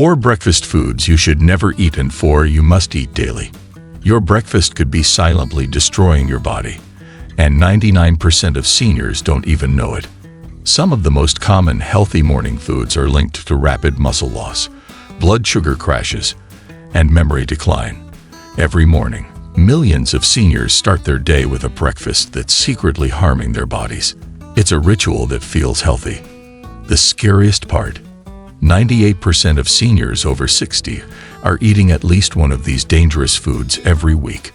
4 breakfast foods you should never eat and 4 you must eat daily. Your breakfast could be silently destroying your body, and 99% of seniors don't even know it. Some of the most common healthy morning foods are linked to rapid muscle loss, blood sugar crashes, and memory decline. Every morning, millions of seniors start their day with a breakfast that's secretly harming their bodies. It's a ritual that feels healthy. The scariest part, 98% of seniors over 60 are eating at least one of these dangerous foods every week,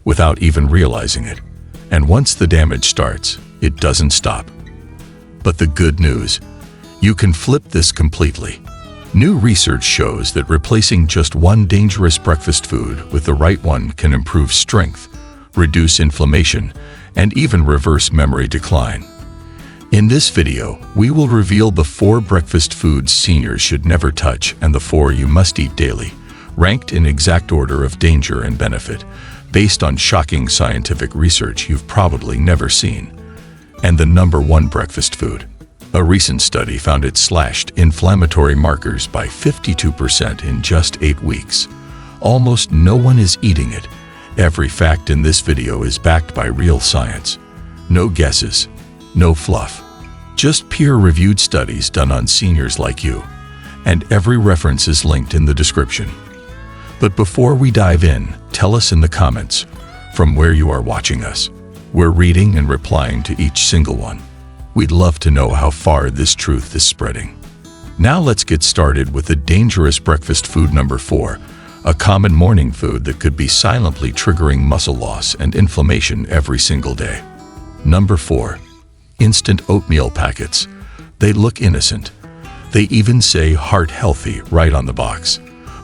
without even realizing it. And once the damage starts, it doesn't stop. But the good news, you can flip this completely. New research shows that replacing just one dangerous breakfast food with the right one can improve strength, reduce inflammation, and even reverse memory decline. In this video, we will reveal the 4 breakfast foods seniors should never touch and the 4 you must eat daily, ranked in exact order of danger and benefit, based on shocking scientific research you've probably never seen. And the number 1 breakfast food. A recent study found it slashed inflammatory markers by 52% in just 8 weeks. Almost no one is eating it. Every fact in this video is backed by real science. No guesses, no fluff. Just peer-reviewed studies done on seniors like you. And every reference is linked in the description. But before we dive in, tell us in the comments from where you are watching us. We're reading and replying to each single one. We'd love to know how far this truth is spreading. Now let's get started with the dangerous breakfast food number 4, a common morning food that could be silently triggering muscle loss and inflammation every single day. Number 4. Instant oatmeal packets. They look innocent. They even say heart healthy right on the box.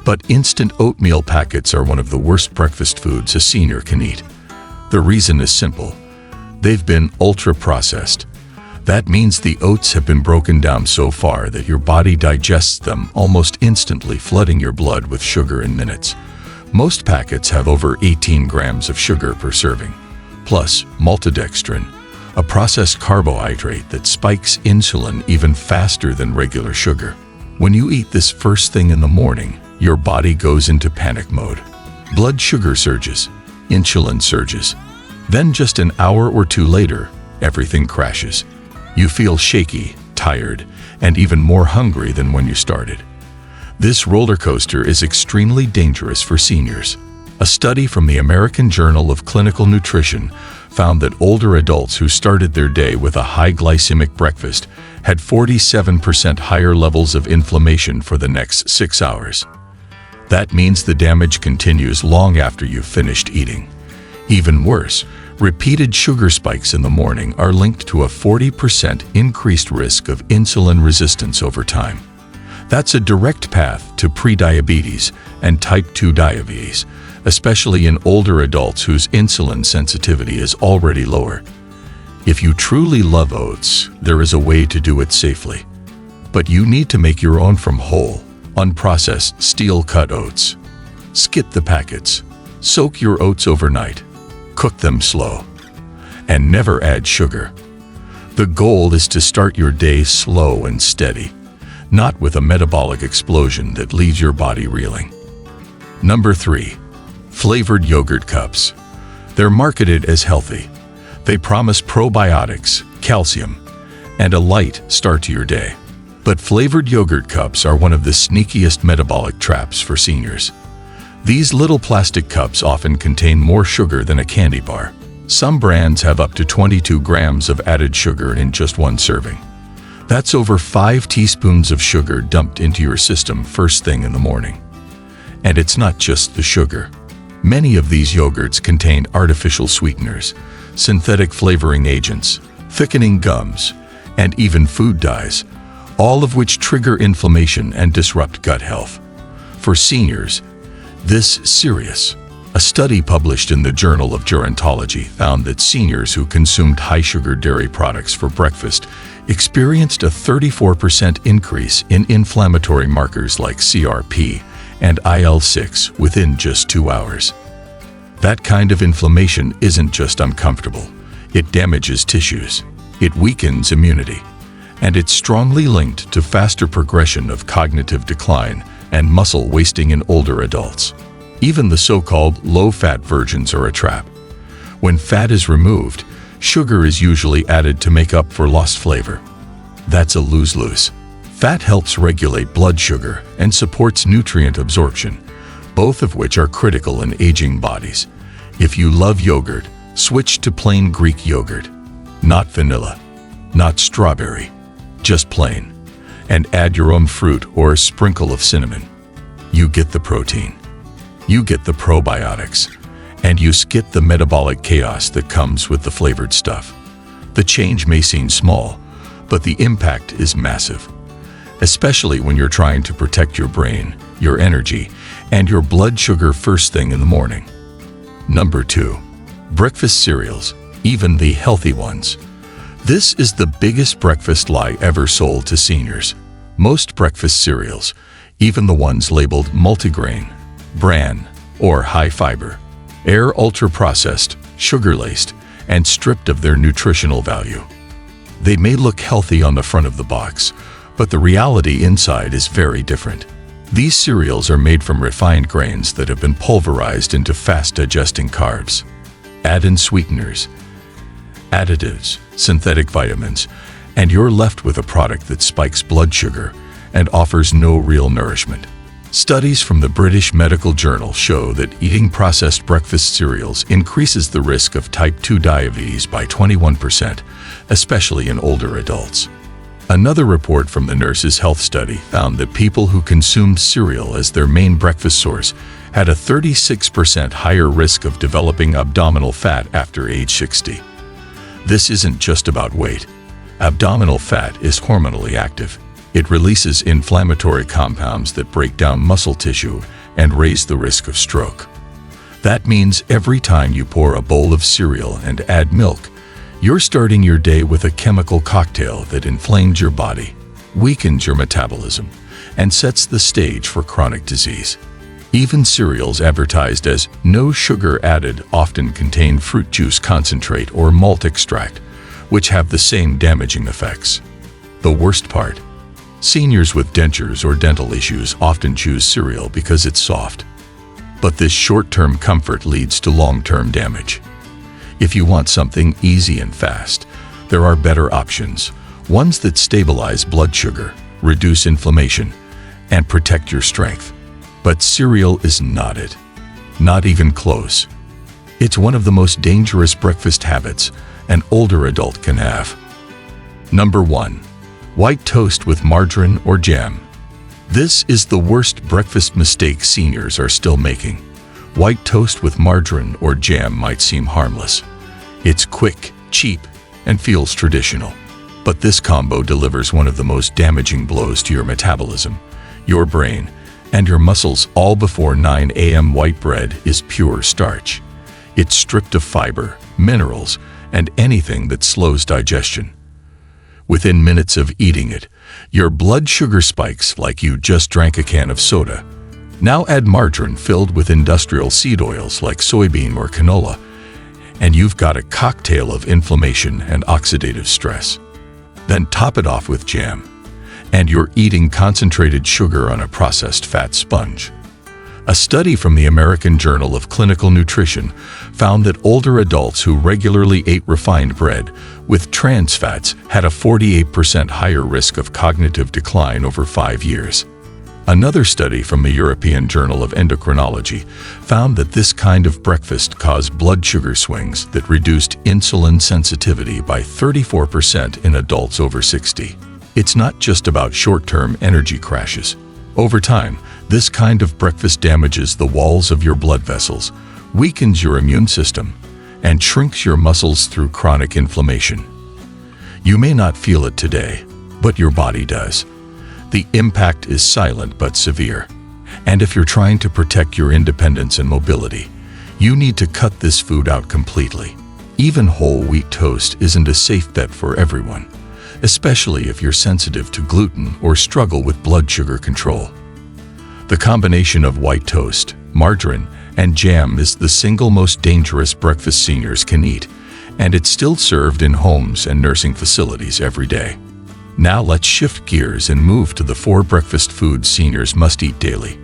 But instant oatmeal packets are one of the worst breakfast foods a senior can eat. The reason is simple. They've been ultra-processed. That means the oats have been broken down so far that your body digests them almost instantly, flooding your blood with sugar in minutes. Most packets have over 18 grams of sugar per serving, plus maltodextrin, a processed carbohydrate that spikes insulin even faster than regular sugar. When you eat this first thing in the morning, your body goes into panic mode. Blood sugar surges, insulin surges. Then just an hour or 2 later, everything crashes. You feel shaky, tired, and even more hungry than when you started. This roller coaster is extremely dangerous for seniors. A study from the American Journal of Clinical Nutrition found that older adults who started their day with a high glycemic breakfast had 47% higher levels of inflammation for the next 6 hours. That means the damage continues long after you've finished eating. Even worse, repeated sugar spikes in the morning are linked to a 40% increased risk of insulin resistance over time. That's a direct path to prediabetes and type 2 diabetes, especially in older adults whose insulin sensitivity is already lower. If you truly love oats, there is a way to do it safely. But you need to make your own from whole, unprocessed steel-cut oats. Skip the packets. Soak your oats overnight. Cook them slow. And never add sugar. The goal is to start your day slow and steady, not with a metabolic explosion that leaves your body reeling. Number 3. Flavored yogurt cups. They're marketed as healthy. They promise probiotics, calcium, and a light start to your day. But flavored yogurt cups are one of the sneakiest metabolic traps for seniors. These little plastic cups often contain more sugar than a candy bar. Some brands have up to 22 grams of added sugar in just one serving. That's over 5 teaspoons of sugar dumped into your system first thing in the morning. And it's not just the sugar. Many of these yogurts contain artificial sweeteners, synthetic flavoring agents, thickening gums, and even food dyes, all of which trigger inflammation and disrupt gut health. For seniors, this is serious. A study published in the Journal of Gerontology found that seniors who consumed high-sugar dairy products for breakfast experienced a 34% increase in inflammatory markers like CRP and IL-6 within just 2 hours. That kind of inflammation isn't just uncomfortable. It damages tissues. It weakens immunity. And it's strongly linked to faster progression of cognitive decline and muscle wasting in older adults. Even the so-called low-fat versions are a trap. When fat is removed, sugar is usually added to make up for lost flavor. That's a lose-lose. Fat helps regulate blood sugar and supports nutrient absorption, both of which are critical in aging bodies. If you love yogurt, switch to plain Greek yogurt. Not vanilla, not strawberry, just plain. And add your own fruit or a sprinkle of cinnamon. You get the protein, you get the probiotics, and you skip the metabolic chaos that comes with the flavored stuff. The change may seem small, but the impact is massive, especially when you're trying to protect your brain, your energy, and your blood sugar first thing in the morning. Number 2. Breakfast cereals, even the healthy ones. This is the biggest breakfast lie ever sold to seniors. Most breakfast cereals, even the ones labeled multigrain, bran, or high fiber, are ultra-processed, sugar-laced, and stripped of their nutritional value. They may look healthy on the front of the box, but the reality inside is very different. These cereals are made from refined grains that have been pulverized into fast-digesting carbs. Add in sweeteners, additives, synthetic vitamins, and you're left with a product that spikes blood sugar and offers no real nourishment. Studies from the British Medical Journal show that eating processed breakfast cereals increases the risk of type 2 diabetes by 21%, especially in older adults. Another report from the Nurses' Health Study found that people who consumed cereal as their main breakfast source had a 36% higher risk of developing abdominal fat after age 60. This isn't just about weight. Abdominal fat is hormonally active. It releases inflammatory compounds that break down muscle tissue and raise the risk of stroke. That means every time you pour a bowl of cereal and add milk, you're starting your day with a chemical cocktail that inflames your body, weakens your metabolism, and sets the stage for chronic disease. Even cereals advertised as no sugar added often contain fruit juice concentrate or malt extract, which have the same damaging effects. The worst part: seniors with dentures or dental issues often choose cereal because it's soft. But this short-term comfort leads to long-term damage. If you want something easy and fast, there are better options, ones that stabilize blood sugar, reduce inflammation, and protect your strength. But cereal is not it. Not even close. It's one of the most dangerous breakfast habits an older adult can have. Number 1. White toast with margarine or jam. This is the worst breakfast mistake seniors are still making. White toast with margarine or jam might seem harmless. It's quick, cheap, and feels traditional. But this combo delivers one of the most damaging blows to your metabolism, your brain, and your muscles all before 9 a.m. White bread is pure starch. It's stripped of fiber, minerals, and anything that slows digestion. Within minutes of eating it, your blood sugar spikes like you just drank a can of soda. Now add margarine filled with industrial seed oils like soybean or canola, and you've got a cocktail of inflammation and oxidative stress. Then top it off with jam, and you're eating concentrated sugar on a processed fat sponge. A study from the American Journal of Clinical Nutrition found that older adults who regularly ate refined bread with trans fats had a 48% higher risk of cognitive decline over 5 years. Another study from the European Journal of Endocrinology found that this kind of breakfast caused blood sugar swings that reduced insulin sensitivity by 34% in adults over 60. It's not just about short-term energy crashes. Over time, this kind of breakfast damages the walls of your blood vessels, weakens your immune system, and shrinks your muscles through chronic inflammation. You may not feel it today, but your body does. The impact is silent but severe. And if you're trying to protect your independence and mobility, you need to cut this food out completely. Even whole wheat toast isn't a safe bet for everyone, especially if you're sensitive to gluten or struggle with blood sugar control. The combination of white toast, margarine, and jam is the single most dangerous breakfast seniors can eat, and it's still served in homes and nursing facilities every day. Now let's shift gears and move to the 4 breakfast foods seniors must eat daily.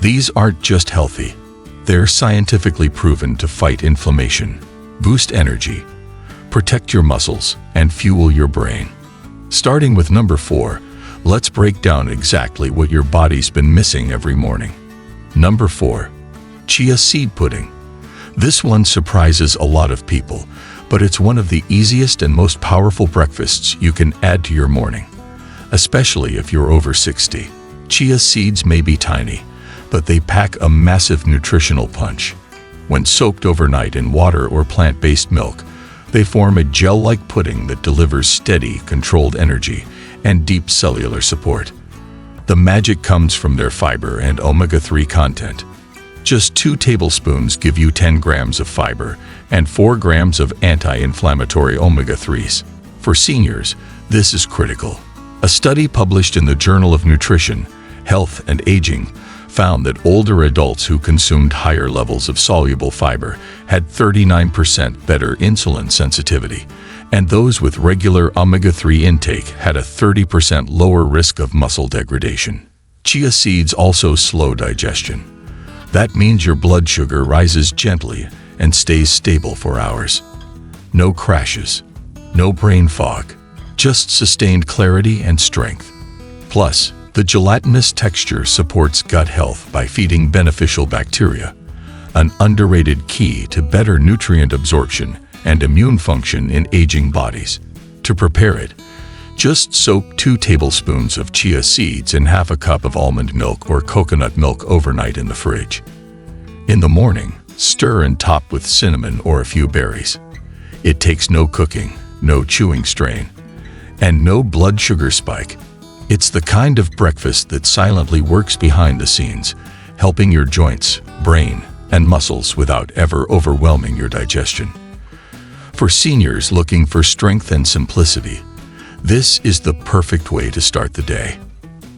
These aren't just healthy. They're scientifically proven to fight inflammation, boost energy, protect your muscles, and fuel your brain. Starting with number 4, let's break down exactly what your body's been missing every morning. Number 4. Chia seed pudding. This one surprises a lot of people, but it's one of the easiest and most powerful breakfasts you can add to your morning, especially if you're over 60. Chia seeds may be tiny, but they pack a massive nutritional punch. When soaked overnight in water or plant-based milk, they form a gel-like pudding that delivers steady, controlled energy and deep cellular support. The magic comes from their fiber and omega-3 content. Just 2 tablespoons give you 10 grams of fiber and 4 grams of anti-inflammatory omega-3s. For seniors, this is critical. A study published in the Journal of Nutrition, Health and Aging found that older adults who consumed higher levels of soluble fiber had 39% better insulin sensitivity, and those with regular omega-3 intake had a 30% lower risk of muscle degradation. Chia seeds also slow digestion. That means your blood sugar rises gently and stays stable for hours. No crashes, no brain fog, just sustained clarity and strength. Plus, the gelatinous texture supports gut health by feeding beneficial bacteria, an underrated key to better nutrient absorption and immune function in aging bodies. To prepare it, just soak 2 tablespoons of chia seeds in half a cup of almond milk or coconut milk overnight in the fridge. In the morning, stir and top with cinnamon or a few berries. It takes no cooking, no chewing strain, and no blood sugar spike. It's the kind of breakfast that silently works behind the scenes, helping your joints, brain, and muscles without ever overwhelming your digestion. For seniors looking for strength and simplicity, this is the perfect way to start the day.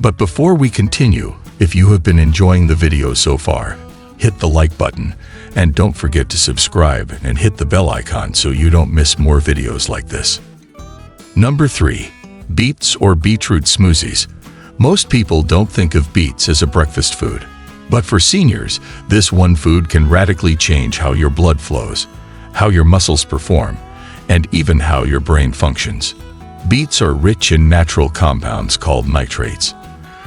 But before we continue, if you have been enjoying the video so far, hit the like button and don't forget to subscribe and hit the bell icon so you don't miss more videos like this. Number 3. Beets or beetroot smoothies. Most people don't think of beets as a breakfast food, but for seniors, this one food can radically change how your blood flows, how your muscles perform, and even how your brain functions. Beets are rich in natural compounds called nitrates.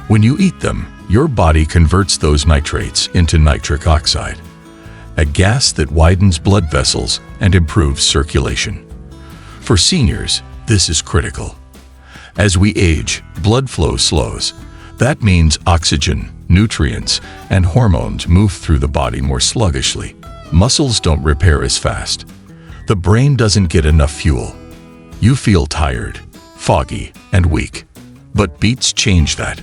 When you eat them, your body converts those nitrates into nitric oxide, a gas that widens blood vessels and improves circulation. For seniors, this is critical. As we age, blood flow slows. That means oxygen, nutrients, and hormones move through the body more sluggishly. Muscles don't repair as fast. The brain doesn't get enough fuel. You feel tired, foggy, and weak. But beets change that.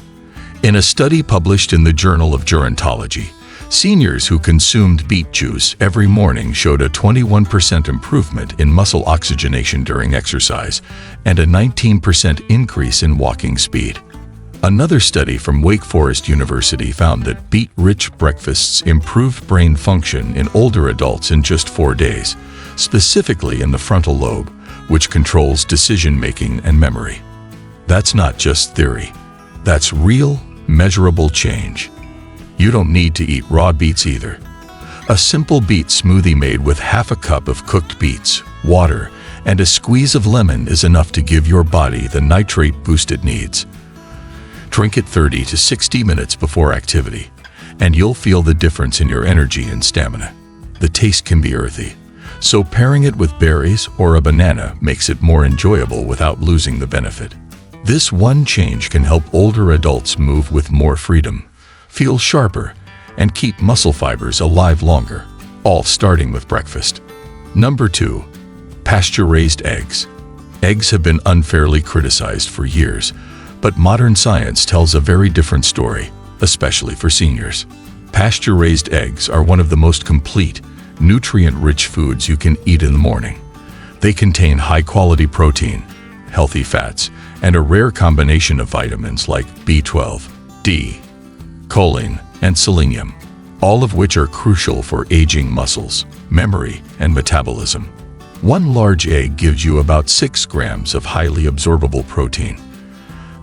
In a study published in the Journal of Gerontology, seniors who consumed beet juice every morning showed a 21% improvement in muscle oxygenation during exercise and a 19% increase in walking speed. Another study from Wake Forest University found that beet-rich breakfasts improved brain function in older adults in just 4 days, specifically in the frontal lobe, which controls decision-making and memory. That's not just theory. That's real, measurable change. You don't need to eat raw beets either. A simple beet smoothie made with half a cup of cooked beets, water, and a squeeze of lemon is enough to give your body the nitrate boost it needs. Drink it 30 to 60 minutes before activity, and you'll feel the difference in your energy and stamina. The taste can be earthy, so pairing it with berries or a banana makes it more enjoyable without losing the benefit. This one change can help older adults move with more freedom, feel sharper, and keep muscle fibers alive longer, all starting with breakfast. Number 2. Pasture-raised eggs. Eggs have been unfairly criticized for years, but modern science tells a very different story, especially for seniors. Pasture-raised eggs are one of the most complete, nutrient-rich foods you can eat in the morning. They contain high-quality protein, healthy fats, and a rare combination of vitamins like B12, D, choline, and selenium, all of which are crucial for aging muscles, memory, and metabolism. One large egg gives you about 6 grams of highly absorbable protein,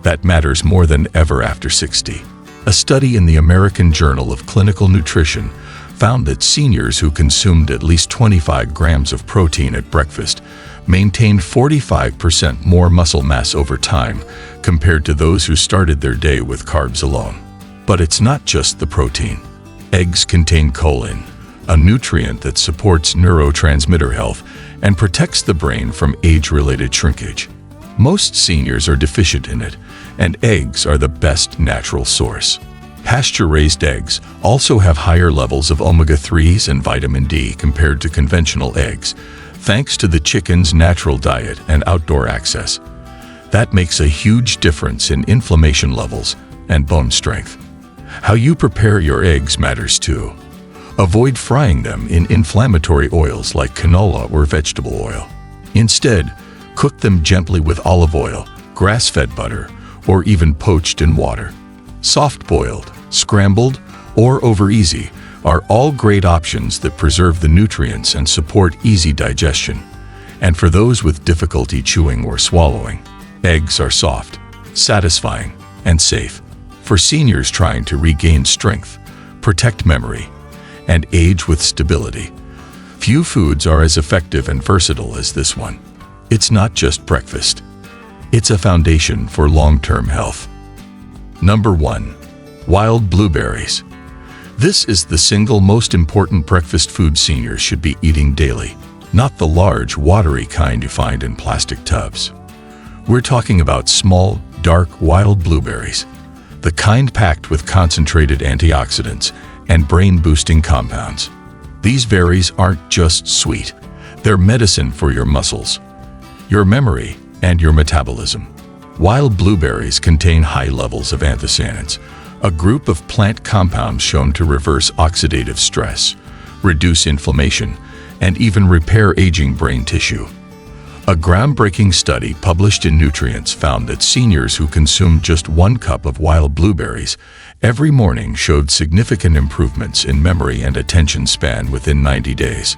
That matters more than ever after 60. A study in the American Journal of Clinical Nutrition found that seniors who consumed at least 25 grams of protein at breakfast maintained 45% more muscle mass over time compared to those who started their day with carbs alone. But it's not just the protein. Eggs contain choline, a nutrient that supports neurotransmitter health and protects the brain from age-related shrinkage. Most seniors are deficient in it, and eggs are the best natural source. Pasture-raised eggs also have higher levels of omega-3s and vitamin D compared to conventional eggs, thanks to the chicken's natural diet and outdoor access. That makes a huge difference in inflammation levels and bone strength. How you prepare your eggs matters too. Avoid frying them in inflammatory oils like canola or vegetable oil. Instead, cook them gently with olive oil, grass-fed butter, or even poached in water. Soft-boiled, scrambled, or over easy are all great options that preserve the nutrients and support easy digestion. And for those with difficulty chewing or swallowing, eggs are soft, satisfying, and safe. For seniors trying to regain strength, protect memory, and age with stability, few foods are as effective and versatile as this one. It's not just breakfast. It's a foundation for long-term health. Number 1. Wild blueberries. This is the single most important breakfast food seniors should be eating daily, not the large, watery kind you find in plastic tubs. We're talking about small, dark, wild blueberries, the kind packed with concentrated antioxidants and brain-boosting compounds. These berries aren't just sweet. They're medicine for your muscles, your memory, and your metabolism. Wild blueberries contain high levels of anthocyanins, a group of plant compounds shown to reverse oxidative stress, reduce inflammation, and even repair aging brain tissue. A groundbreaking study published in Nutrients found that seniors who consumed just 1 cup of wild blueberries every morning showed significant improvements in memory and attention span within 90 days.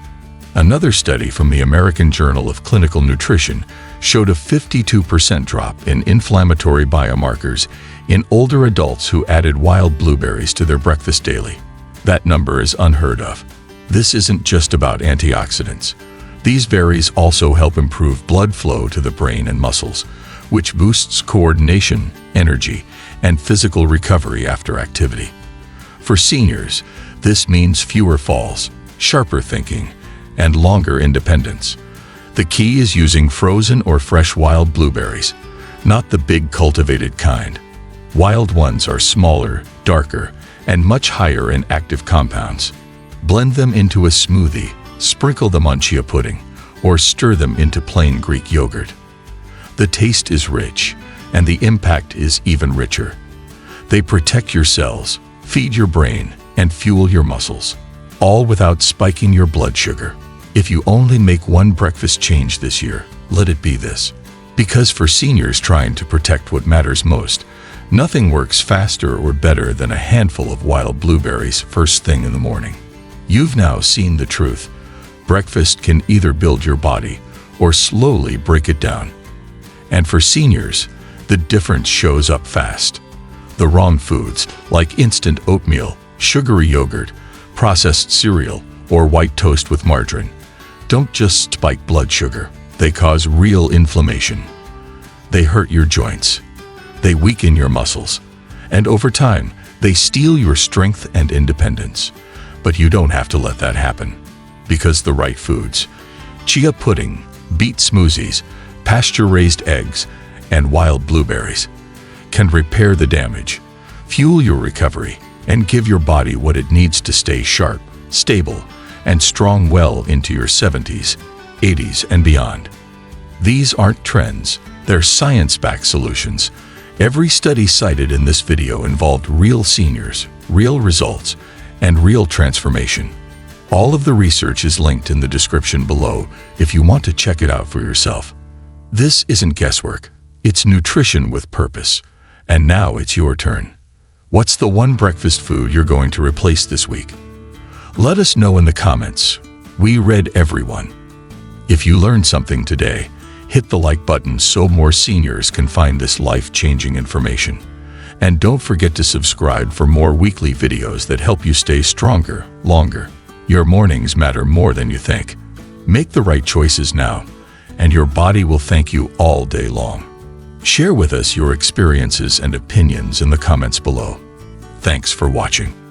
Another study from the American Journal of Clinical Nutrition showed a 52% drop in inflammatory biomarkers in older adults who added wild blueberries to their breakfast daily. That number is unheard of. This isn't just about antioxidants. These berries also help improve blood flow to the brain and muscles, which boosts coordination, energy, and physical recovery after activity. For seniors, this means fewer falls, sharper thinking, and longer independence. The key is using frozen or fresh wild blueberries, not the big cultivated kind. Wild ones are smaller, darker, and much higher in active compounds. Blend them into a smoothie, sprinkle them on chia pudding, or stir them into plain Greek yogurt. The taste is rich, and the impact is even richer. They protect your cells, feed your brain, and fuel your muscles, all without spiking your blood sugar. If you only make one breakfast change this year, let it be this. Because for seniors trying to protect what matters most, nothing works faster or better than a handful of wild blueberries first thing in the morning. You've now seen the truth. Breakfast can either build your body or slowly break it down. And for seniors, the difference shows up fast. The wrong foods, like instant oatmeal, sugary yogurt, processed cereal, or white toast with margarine, don't just spike blood sugar. They cause real inflammation. They hurt your joints. They weaken your muscles. And over time, they steal your strength and independence. But you don't have to let that happen. Because the right foods, chia pudding, beet smoothies, pasture-raised eggs, and wild blueberries, can repair the damage, fuel your recovery, and give your body what it needs to stay sharp, stable, and strong well into your 70s, 80s, and beyond. These aren't trends, they're science-backed solutions. Every study cited in this video involved real seniors, real results, and real transformation. All of the research is linked in the description below if you want to check it out for yourself. This isn't guesswork, it's nutrition with purpose. And now it's your turn. What's the one breakfast food you're going to replace this week? Let us know in the comments. We read everyone. If you learned something today, Hit the like button so more seniors can find this life-changing information. And don't forget to subscribe for more weekly videos that help you stay stronger, longer. Your mornings matter more than you think. Make the right choices now, and your body will thank you all day long. Share with us your experiences and opinions in the comments below. Thanks for watching.